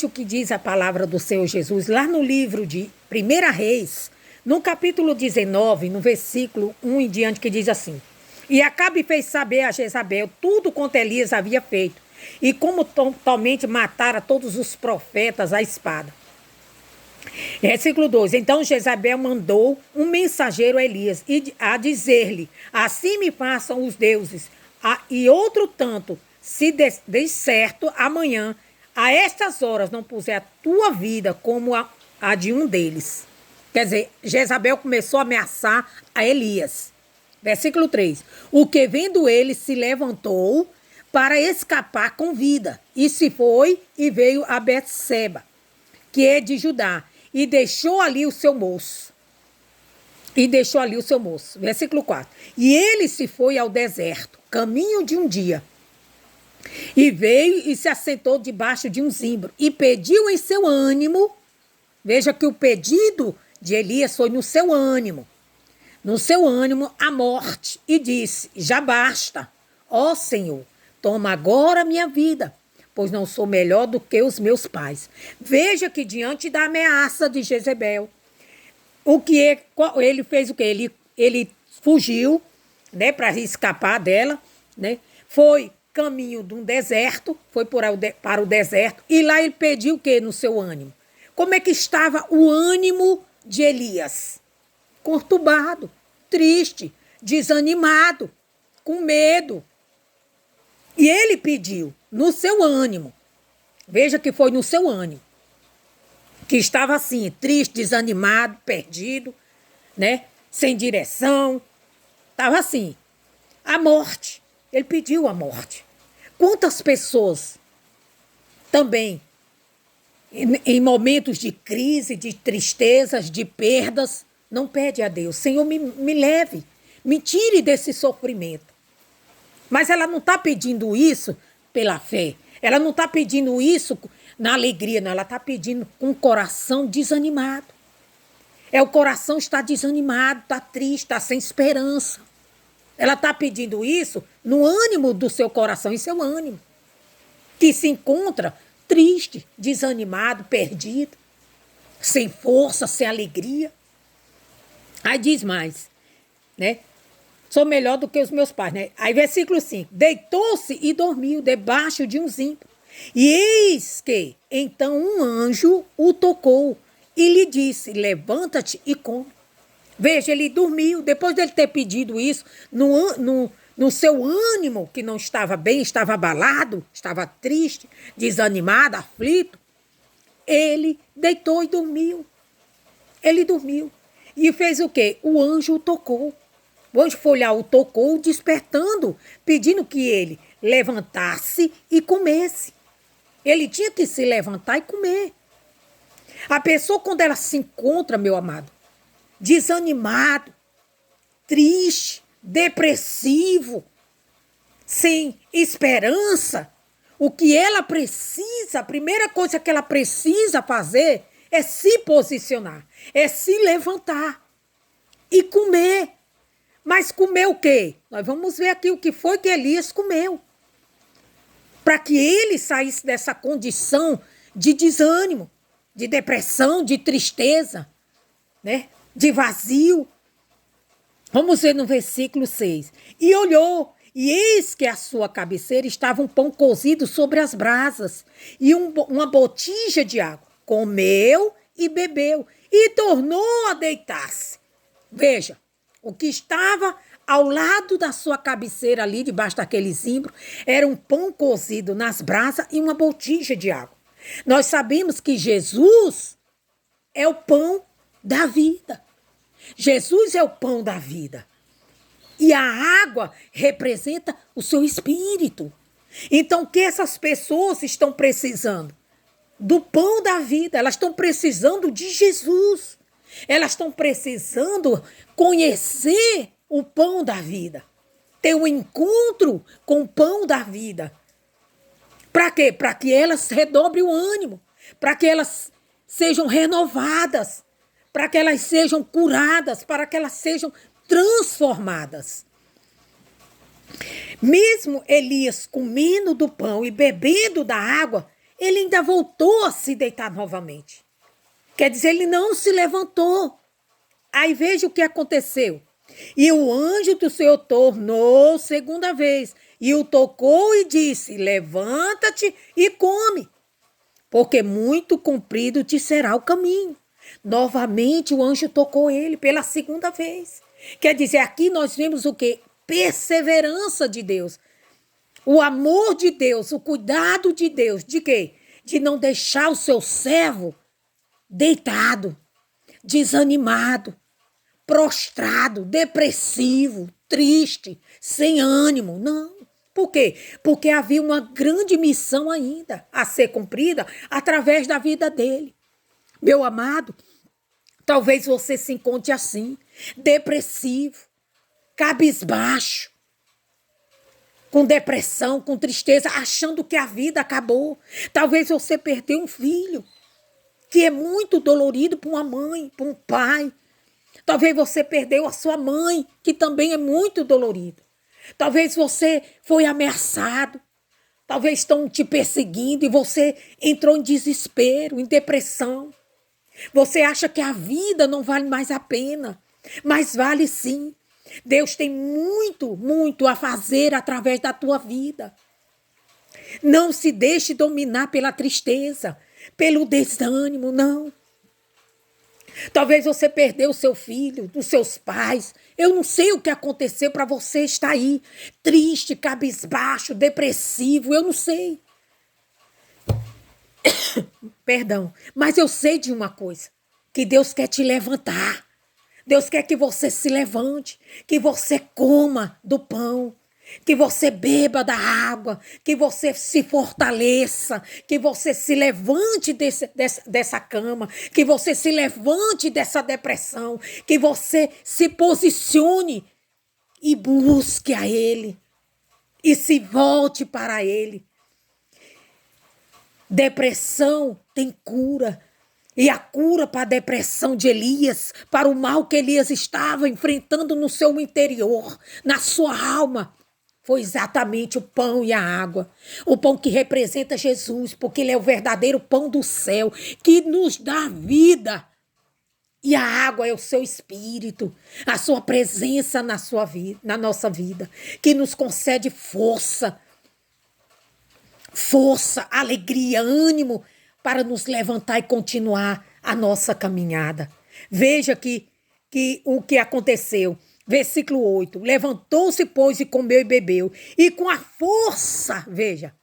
O que diz a palavra do Senhor Jesus lá no livro de 1 Reis, no capítulo 19, no versículo 1 em diante, que diz assim: E Acabe fez saber a Jezabel tudo quanto Elias havia feito, e como totalmente matara todos os profetas à espada. Versículo 2: Então Jezabel mandou um mensageiro a Elias a dizer-lhe: Assim me façam os deuses, e outro tanto, se de certo amanhã a estas horas não puser a tua vida como a de um deles. Quer dizer, Jezabel começou a ameaçar a Elias. Versículo 3. O que vendo ele se levantou para escapar com vida. E se foi e veio a Betseba, que é de Judá, e deixou ali o seu moço. Versículo 4. E ele se foi ao deserto, caminho de um dia. E veio e se assentou debaixo de um zimbro e pediu em seu ânimo. Veja que o pedido de Elias foi no seu ânimo a morte, e disse: Já basta, ó Senhor, toma agora a minha vida, pois não sou melhor do que os meus pais. Veja que diante da ameaça de Jezabel, ele fez o quê? Ele fugiu, né, para escapar dela, né? Foi caminho de um deserto, foi para o deserto, e lá ele pediu o quê no seu ânimo? Como é que estava o ânimo de Elias? Conturbado, triste, desanimado, com medo. E ele pediu no seu ânimo. Veja que foi no seu ânimo. Que estava assim, triste, desanimado, perdido, né? Sem direção. Estava assim. A morte. Ele pediu a morte. Quantas pessoas também, em momentos de crise, de tristezas, de perdas, não pede a Deus: Senhor, me leve, me tire desse sofrimento. Mas ela não está pedindo isso pela fé. Ela não está pedindo isso na alegria, não. Ela está pedindo com o coração desanimado. O coração está desanimado, está triste, está sem esperança. Ela está pedindo isso no ânimo do seu coração, em seu ânimo, que se encontra triste, desanimado, perdido, sem força, sem alegria. Aí diz mais, né? Sou melhor do que os meus pais, né? Aí versículo 5. Deitou-se e dormiu debaixo de um zimbro. E eis que então um anjo o tocou e lhe disse: Levanta-te e come. Veja, ele dormiu, depois dele ter pedido isso, no seu ânimo, que não estava bem, estava abalado, estava triste, desanimado, aflito, ele deitou e dormiu. Ele dormiu. E fez o quê? O anjo o tocou. O anjo foi lá, o tocou, despertando, pedindo que ele levantasse e comesse. Ele tinha que se levantar e comer. A pessoa, quando ela se encontra, meu amado, desanimado, triste, depressivo, sem esperança, o que ela precisa, a primeira coisa que ela precisa fazer é se posicionar, é se levantar e comer. Mas comer o quê? Nós vamos ver aqui o que foi que Elias comeu, para que ele saísse dessa condição de desânimo, de depressão, de tristeza, né? De vazio. Vamos ver no versículo 6. E olhou, e eis que à sua cabeceira estava um pão cozido sobre as brasas e uma botija de água. Comeu e bebeu e tornou a deitar-se. Veja, o que estava ao lado da sua cabeceira ali, debaixo daquele zimbro, era um pão cozido nas brasas e uma botija de água. Nós sabemos que Jesus é o pão da vida. Jesus é o pão da vida. E a água representa o seu espírito. Então, o que essas pessoas estão precisando? Do pão da vida. Elas estão precisando de Jesus. Elas estão precisando conhecer o pão da vida. Ter um encontro com o pão da vida. Para quê? Para que elas redobrem o ânimo. Para que elas sejam renovadas. Para que elas sejam curadas. Para que elas sejam transformadas. Mesmo Elias comendo do pão e bebendo da água, ele ainda voltou a se deitar novamente. Quer dizer, ele não se levantou. Aí veja o que aconteceu. E o anjo do Senhor tornou segunda vez e o tocou e disse: levanta-te e come, porque muito comprido te será o caminho. Novamente o anjo tocou ele pela segunda vez. Quer dizer, aqui nós vemos o quê? Perseverança de Deus. O amor de Deus, o cuidado de Deus. De quê? De não deixar o seu servo deitado, desanimado, prostrado, depressivo, triste, sem ânimo. Não. Por quê? Porque havia uma grande missão ainda a ser cumprida através da vida dele. Meu amado, talvez você se encontre assim, depressivo, cabisbaixo, com depressão, com tristeza, achando que a vida acabou. Talvez você perdeu um filho, que é muito dolorido para uma mãe, para um pai. Talvez você perdeu a sua mãe, que também é muito dolorido. Talvez você foi ameaçado. Talvez estão te perseguindo e você entrou em desespero, em depressão. Você acha que a vida não vale mais a pena, mas vale sim. Deus tem muito, muito a fazer através da tua vida. Não se deixe dominar pela tristeza, pelo desânimo, não. Talvez você perdeu o seu filho, os seus pais. Eu não sei o que aconteceu para você estar aí, triste, cabisbaixo, depressivo, eu não sei. Perdão, mas eu sei de uma coisa, que Deus quer te levantar. Deus quer que você se levante, que você coma do pão, que você beba da água, que você se fortaleça, que você se levante dessa cama, que você se levante dessa depressão, que você se posicione e busque a Ele e se volte para Ele. Depressão tem cura. E a cura para a depressão de Elias, para o mal que Elias estava enfrentando no seu interior, na sua alma, foi exatamente o pão e a água. O pão que representa Jesus, porque ele é o verdadeiro pão do céu, que nos dá vida. E a água é o seu espírito, a sua presença na sua vida, na nossa vida, que nos concede força, alegria, ânimo, para nos levantar e continuar a nossa caminhada. Veja que o que aconteceu. Versículo 8. Levantou-se, pois, e comeu e bebeu. E com a força, veja,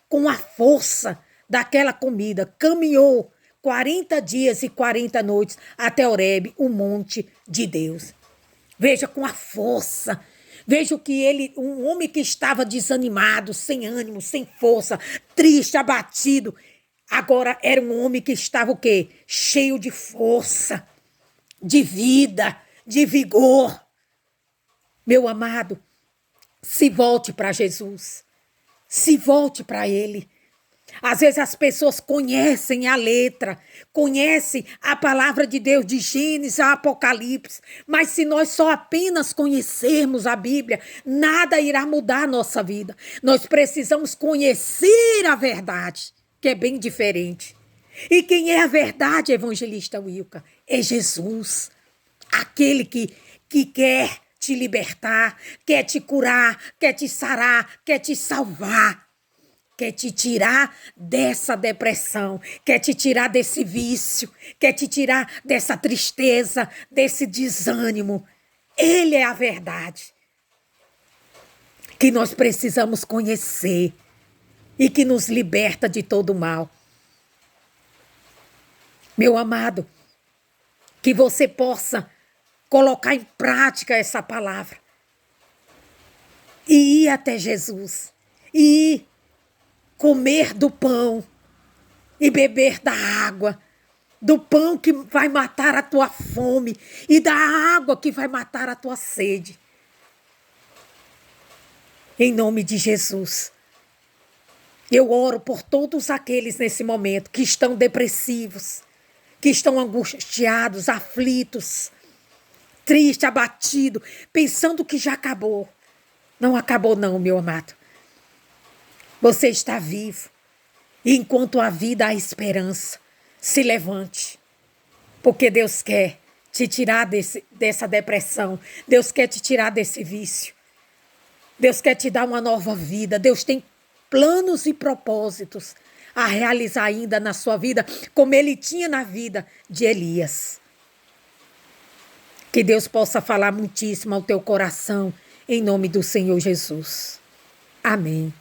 com a força daquela comida, caminhou 40 dias e 40 noites até Horebe, o monte de Deus. Veja, com a força. Veja que ele, um homem que estava desanimado, sem ânimo, sem força, triste, abatido, agora era um homem que estava o quê? Cheio de força, de vida, de vigor. Meu amado, se volte para Jesus. Se volte para Ele. Às vezes as pessoas conhecem a letra, conhecem a palavra de Deus de Gênesis a Apocalipse, mas se nós só apenas conhecermos a Bíblia, nada irá mudar a nossa vida. Nós precisamos conhecer a verdade, que é bem diferente. E quem é a verdade, evangelista Wilka? É Jesus, aquele que quer te libertar, quer te curar, quer te sarar, quer te salvar. Quer te tirar dessa depressão, quer te tirar desse vício, quer te tirar dessa tristeza, desse desânimo. Ele é a verdade que nós precisamos conhecer e que nos liberta de todo mal. Meu amado, que você possa colocar em prática essa palavra e ir até Jesus e ir comer do pão e beber da água, do pão que vai matar a tua fome e da água que vai matar a tua sede. Em nome de Jesus, eu oro por todos aqueles nesse momento que estão depressivos, que estão angustiados, aflitos, tristes, abatidos, pensando que já acabou. Não acabou não, meu amado. Você está vivo. E enquanto há vida, há esperança. Se levante. Porque Deus quer te tirar dessa depressão. Deus quer te tirar desse vício. Deus quer te dar uma nova vida. Deus tem planos e propósitos a realizar ainda na sua vida, como Ele tinha na vida de Elias. Que Deus possa falar muitíssimo ao teu coração, em nome do Senhor Jesus. Amém.